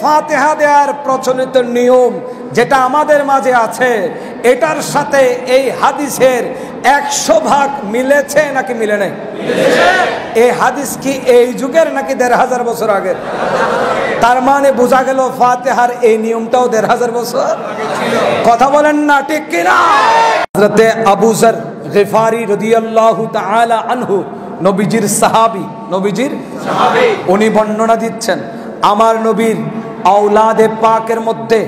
ফাতিহা দেওয়ার প্রচলিত নিয়ম যেটা আমাদের মাঝে আছে, এটার সাথে এই হাদিসের 100 মিলেছে নাকি মিলে নাই? এই হাদিস কি এই যুগের নাকি 1500 বছর আগের? তার মানে বোঝা গেল ফাতিহার এই নিয়মটাও 1500 বছর। কথা বলেন না ঠিক কিনা? হযরতে আবু যর গিফারি রাদিয়াল্লাহু তাআলা আনহু, নবীজির সাহাবী, উনি বর্ণনা দিচ্ছেন, আমার নবীর আওলাদে পাকের মধ্যে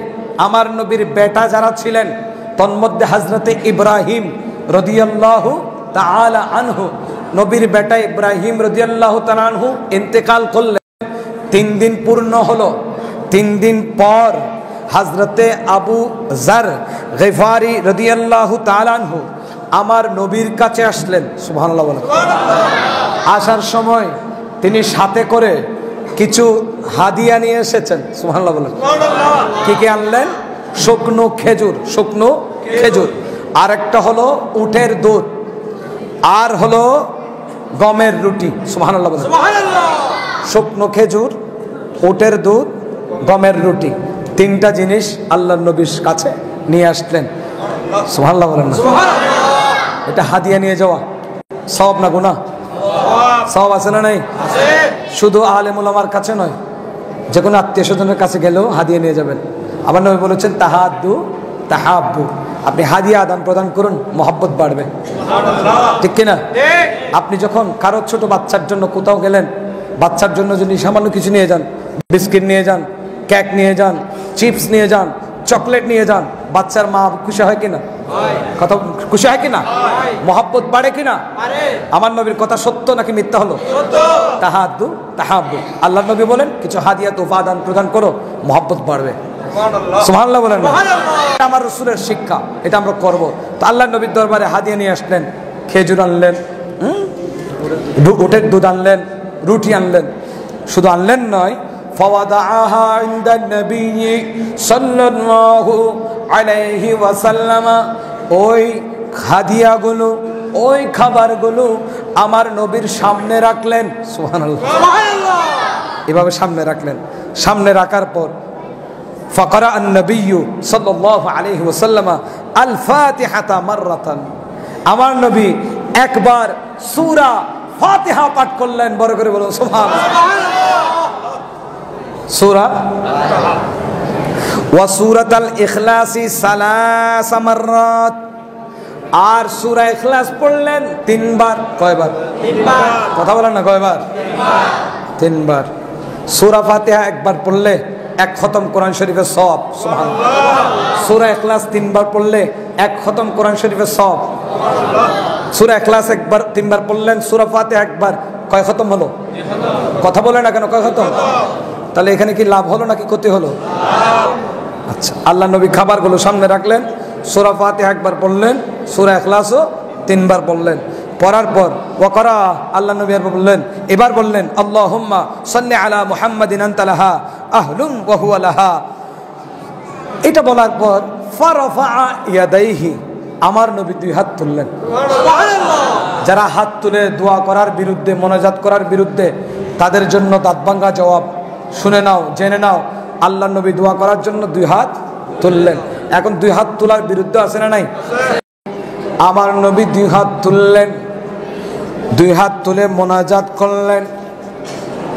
আমার নবীর বেটা যারা ছিলেন তন্মধ্যে হযরতে ইব্রাহিম রাদিয়াল্লাহু তাআলা আনহু, নবীর বেটা ইব্রাহিম রাদিয়াল্লাহু তাআলা আনহু ইন্তেকাল করলেন। 3 দিন পূর্ণ হলো। 3 দিন পর হযরতে আবু যর গিফারি রাদিয়াল্লাহু তাআলা আনহু আমার নবীর কাছে আসলেন। সুবহানাল্লাহ বলেন। আসার সময় তিনি সাথে করে কিছু হাদিয়া নিয়ে এসেছেন। সুবহানাল্লাহ বলেন। কি কি আনলেন? শুকনো খেজুর, আর একটা হলো উটের দুধ, আর হলো গমের রুটি। সুবহানাল্লাহ বলেন। শুকনো খেজুর, উটের দুধ, গমের রুটি, 3টা জিনিস আল্লাহর নবীর কাছে নিয়ে আসলেন। সুবহানাল্লাহ বলেন। এটা হাদিয়া নিয়ে যাওয়া সওয়াব না গুনাহ? সওয়াব আছে না নাই? শুধু আলেম উলামার কাছে নয়, যে কোনো আত্মীয় স্বজনের কাছে গেলেও হাদিয়া নিয়ে যাবেন। আমার নবী বলেছেন তাহাদ্দু তাহাব্বু, আপনি হাদিয়া আদান প্রদান করুন, মহব্বত বাড়বে। ঠিক কিনা? আপনি যখন কারো ছোট বাচ্চার জন্য কোথাও গেলেন, বাচ্চার জন্য যদি সামান্য কিছু নিয়ে যান, বিস্কিট নিয়ে যান, কেক নিয়ে যান, চিপস নিয়ে যান, চকলেট নিয়ে যান, বাচ্চার মা খুশি হয় কিনা? কথা খুশি হয় কিনা? মহব্বত বাড়ে কিনা? আমার নবীর কথা সত্য নাকি মিথ্যা হলো? তাহাদ্দু তাহাব্বু। আল্লাহ নবী বলেন কিছু হাদিয়া তোফা দান প্রদান করো, মহব্বত বাড়বে। সুবহানাল্লাহ বলেন। আমার রাসূলের শিক্ষা, এটা আমরা করব। তো আল্লাহ নবীর দরবারে হাদিয়া নিয়ে আসলেন, খেজুর আনলেন, উটের দুধ আনলেন, রুটি আনলেন। শুধু আনলেন নয়, ফাওয়াদাআহা ইনদান নবী সাল্লাল্লাহু আলাইহি ওয়াসাল্লাম, ওই হাদিয়াগুলো, ওই খাবারগুলো আমার নবীর সামনে রাখলেন। সুবহানাল্লাহ। এভাবে সামনে রাখলেন। সামনে রাখার পর ফাকারা আন-নবী সাল্লাল্লাহু আলাইহি ওয়াসাল্লাম আল ফাতিহাতা মাররাতান, আমার নবী একবার সূরা ফাতিহা পাঠ করলেন। বড় করে বলুন সুবহানাল্লাহ। সূরা ওয়া সূরাতাল ইখলাসি সালাসা মাররাত, আর সূরা ইখলাস পড়লেন 3 বার। কয়বার? 3 বার। কথা বলেন না, কয়বার? 3 বার। সূরা ফাতিহা একবার পড়লে 1 খতম কোরআন শরীফের সওয়াব। সুবহানাল্লাহ। সূরা ইখলাস 3 বার পড়লে 1 খতম কোরআন শরীফের সওয়াব। সূরা ইখলাস 3 বার পড়লেন, সূরা ফাতিহা একবার, কয় খতম হলো? কথা বলে না কেন, কয় খতম? তাহলে এখানে কি লাভ হলো নাকি ক্ষতি হলো? আচ্ছা, আল্লাহ নবী খাবারগুলো সামনে রাখলেন, সূরা ফাতিহা একবার পড়লেন, সূরা ইখলাসও 3 বার পড়লেন। পড়ার পর ওয়াকরা, আল্লাহ নবী বললেন, এবার বললেন আল্লাহুম্মা সাল্লি আলা মুহাম্মাদিন আনতা লাহা আহলুন ওয়া হুয়া লাহা। এটা বলার পর ফারাফা ইয়াদাইহি, আমার নবী 2 হাত তুললেন। যারা হাত তুলে দোয়া করার বিরুদ্ধে, মোনাজাত করার বিরুদ্ধে, তাদের জন্য দাঁত ভাঙ্গা জবাব। শুনে নাও, জেনে নাও, আল্লাহ নবী দোয়া করার জন্য 2 হাত তুললেন। এখন 2 হাত তোলার বিরুদ্ধে আছে না নাই? আমার নবী 2 হাত তুললেন, 2 হাত তুলে মোনাজাত করলেন।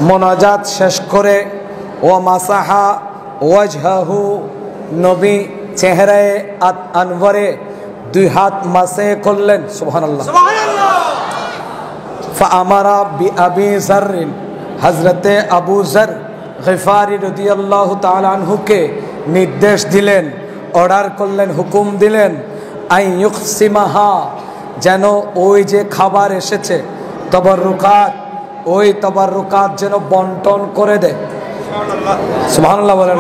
মোনাজাত শেষ করে ও মাসাহা ওয়াজহাহু, নবী চেহারায় আনওয়ারে 2 হাত মাসে করলেন। সুবহানাল্লাহ। ফাআমারা বিআবি যর, হযরতে আবু যর গিফারি রাদিয়াল্লাহু তাআলা আনহুকে নির্দেশ দিলেন, অর্ডার করলেন, হুকুম দিলেন, আই ইউকসিমাহা, যেন ওই যে খাবার এসেছে তাবাররুকাত, ওই তাবাররুকাত যেন বন্টন করে দেয়। সুবহানাল্লাহ বলেন।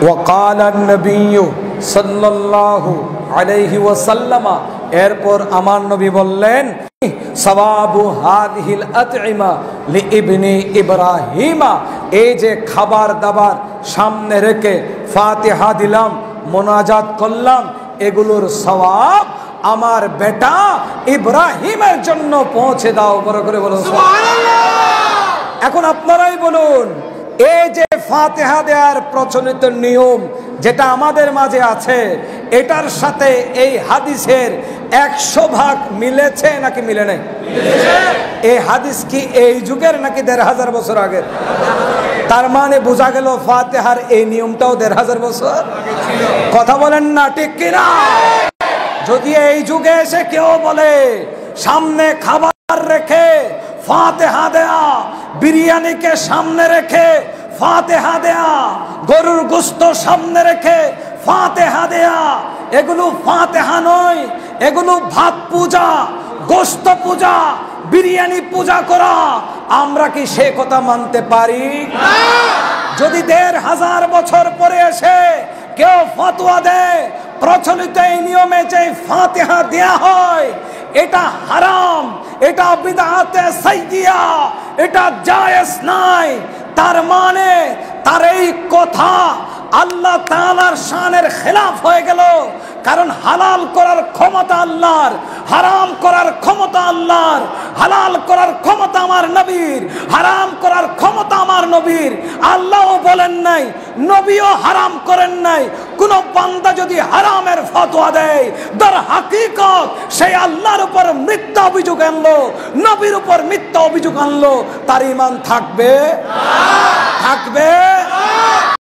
ওয়া ক্বালা আন-নবী সাল্লাল্লাহু আলাইহি ওয়াসাল্লাম, এরপর আমার নবী বললেন, সাওয়াবু হাযিহিল আতইমা লিইবনি ইব্রাহিমা, এই যে খাবার দাবার সামনে রেখে ফাতিহা দিলাম, মোনাজাত করলাম, এগুলোর সওয়াব আমার বেটা ইব্রাহিমের জন্য পৌঁছে দাও। বড় করে বলুন সুবহানাল্লাহ। এখন আপনারাই বলুন, এই যে ফাতিহা দেওয়ার প্রচলিত নিয়ম যেটা আমাদের মাঝে আছে, এটার সাথে এই হাদিসের 100% মিলেছে নাকি মিলে নাই? এই হাদিস কি এই যুগের নাকি 1500 বছর আগের? তার মানে বোঝা গেল ফাতিহার এই নিয়মটাও 1500 বছর। কথা বলেন না ঠিক কিনা? যদি এই যুগে এসে কেউ বলে সামনে খাবার রেখে ফাতিহা দেয়া, বিরিয়ানিকে সামনে রেখে ফাতিহা দেয়া, গরুর গোশত সামনে রেখে ফাতিহা দেয়া, এগুলো ফাতিহা নয়, এগুলো ভাত পূজা, গোশত পূজা, বিরিয়ানি পূজা করা, আমরা কি সে কথা মানতে পারি? যদি 1500 বছর পরে এসে কেউ ফতোয়া দেয় প্রচলিত এই নিয়মে যে ফাতিহা দেয়া হয় এটা হারাম, এটা বিদআতে সাইয়্যিয়া, এটা জায়েজ নাই, তার মানে তার এই কথা আল্লাহ তাআলার শানের খেলাফ হয়ে গেল। কারণ হালাল করার ক্ষমতা আল্লাহর, হারাম করার ক্ষমতা আল্লাহর। হালাল করার ক্ষমতা আমার নবীর, হারাম করার ক্ষমতা আমার নবীর। আল্লাহও বলেন নাই, নবীও হারাম করেন নাই। কোন বান্দা যদি হারামের ফতোয়া দেয়, তার হাকিকত সেই আল্লাহর উপর মিথ্যা অভিযোগ আনলো, নবীর উপর মিথ্যা অভিযোগ আনলো, তার ঈমান থাকবে? থাকবে?